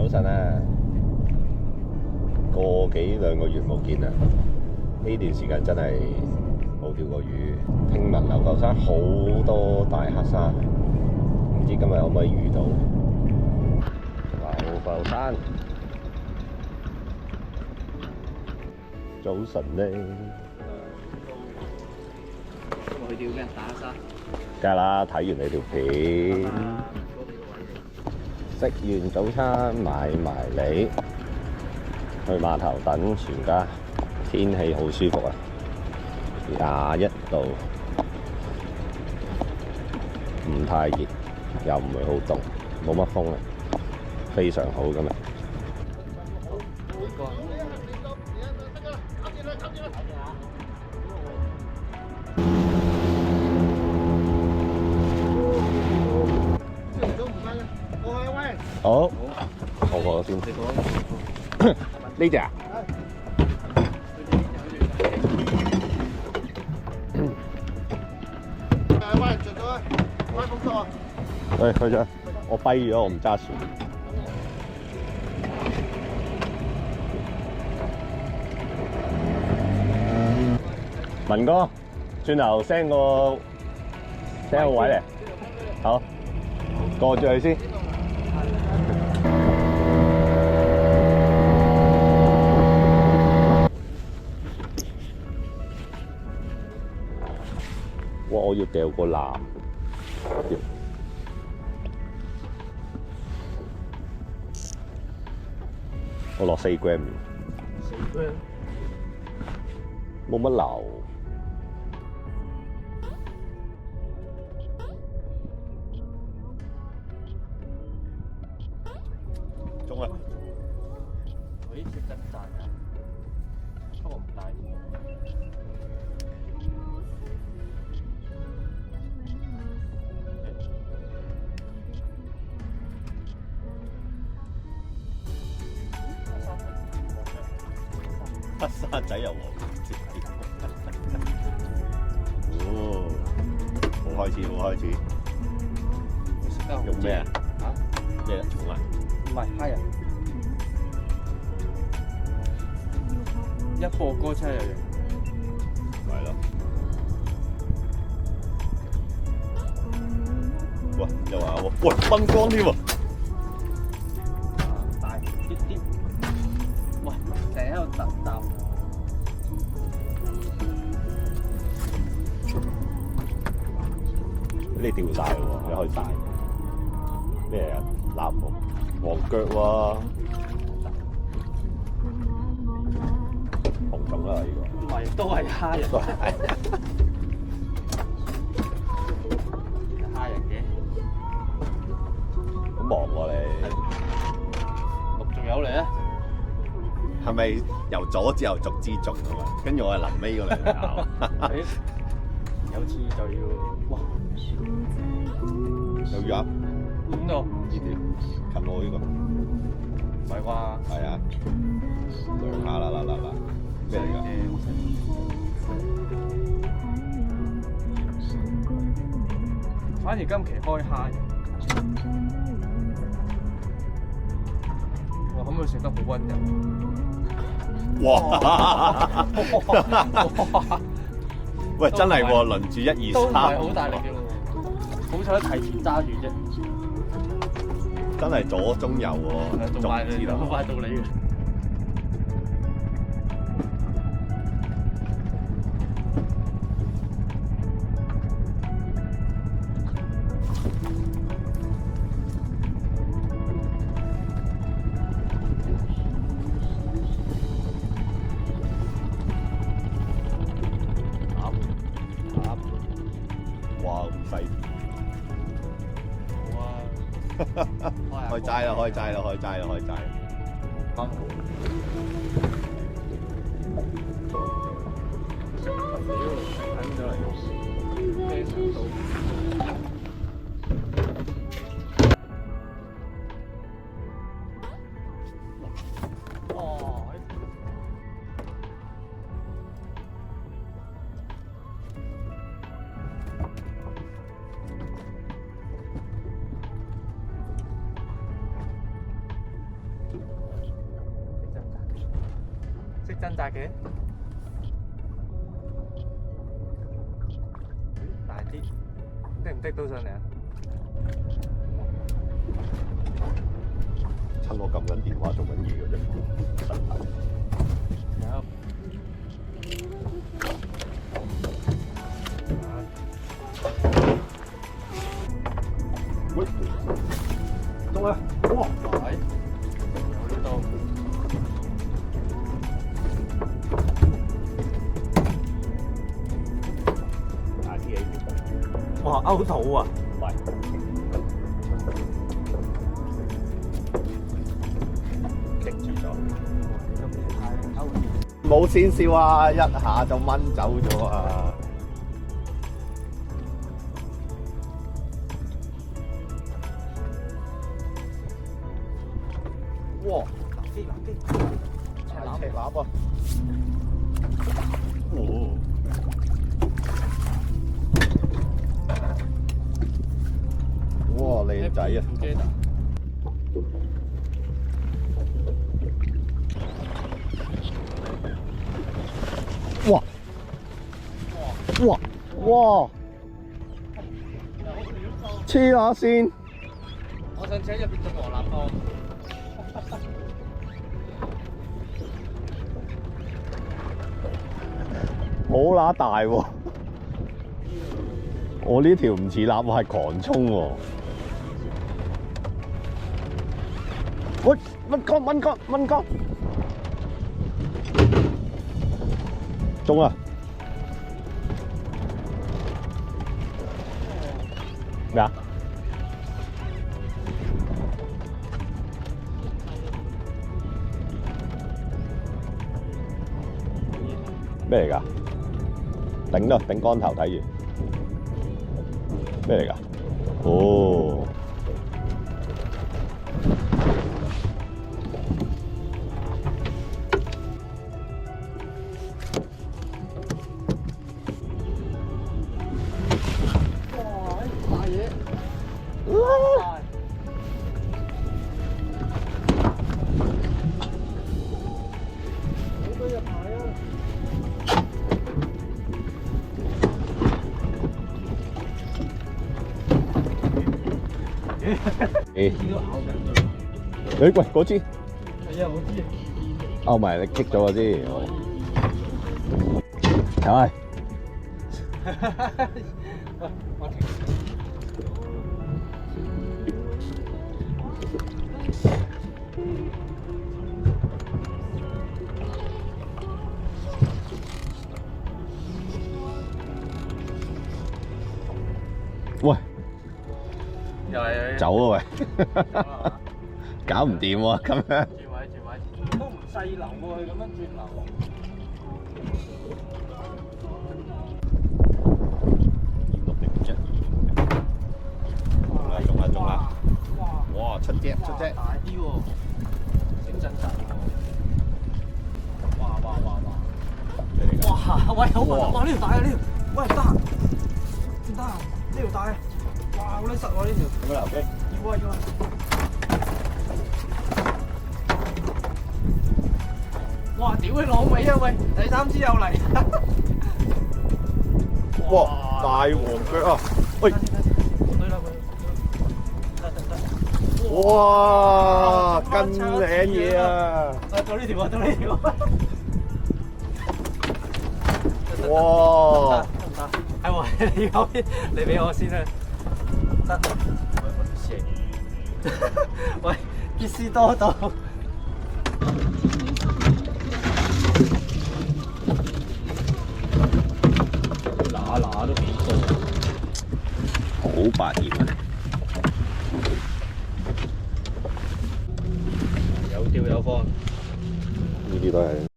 早晨啊，個幾兩個月冇見啦，呢段時間真係冇釣過魚。聽聞流浮山好多大黑鯊，唔知今日可唔可以遇到？流浮山，早晨呢？去釣咩？打黑鯊？梗係啦，睇完你條片，食完早餐買埋你，去碼頭等全家。天氣好舒服啊，21度，唔太熱，又唔會好凍，冇乜風啊，非常好今日。好，我先。呢隻啊？喂，着咗，開風速啊！喂，開咗，我跛咗，我唔揸船。文哥，轉頭 send 個位嚟，好，過住去先。哇！我要掉個籃，我落4 gram，冇乜流。中啦！咦，食得大啊！不過唔大。黑沙仔又黃接哦，好開始，好開始。用咩啊？嚇？咩蟲啊？唔係蝦仁。一播歌車又型。咪咯。喂，又話喎，喂，燈光添喎。大啲啲。喂，成日喺度揼揼。你掉晒喎，你開晒。咩啊？藍紅黃腳喎，紅種啦呢個。唔係，都係蝦仁。都係。蝦仁嘅。好忙喎你。陸仲有嚟啊？係咪由左至右逐支種啊嘛？跟住我係臨尾嗰兩條。有次就要，哇！有約點到？呢條近我呢個。唔係啩？係啊，兩下啦，咩嚟㗎？反而今期開蝦仁，哇！可唔可以食得好溫柔？哇！喂，真係喎，輪住1、2、都唔係3，好大力嘅喎，好彩提前揸住啫。真係左中右喎，仲快知道好快到你嘅。哇，咁細！好啊，開齋啦！開齋啦！開齋啦！開齋！啱。睇唔到嚟，咩程度？哦。識掙扎嘅，大啲，滴唔滴到上嚟啊？趁我撳緊電話做緊嘢嘅啫。有。喂，中啦！哇！係，有呢度。大啲嘢哇！勾到啊！喂，棘住咗。冇先燒啊！一下就掹走咗啊！哇！飛南機，大赤鱲啊！哦！哇，靚仔啊！哇！哇！哇！黐下線！我上次喺入邊做鵝腩湯。好乸大喎！我呢條唔似臘，我係狂衝喎！喂，蚊哥！中啦！咩啊？咩嚟㗎？頂咯，頂竿頭睇住。咩嚟㗎？哦！哇！大嘢！好多隻牌啊！喂，嗰支係啊，我知。拗埋你棘咗嗰支，係。喂，我停。喂，又係走啊喂！搞唔掂喎咁樣。轉位，都唔細流喎，佢咁樣轉流。中啦！哇，出隻！大啲喎，識掙扎喎。哇！喂，好大！哇，呢條大啊呢條，喂唔得，呢條大啊！哇，好撚實喎呢條。有冇留機？要啊！哇！屌佢老味啊！喂，第三支又嚟。哇！大黃腳啊！喂！哇！咁靚嘢啊！到呢條！哇！得唔得？係喎，你俾我先啦。得。喂，傑斯多到。乸都幾多。好百厭啊！有吊有放。呢啲都係。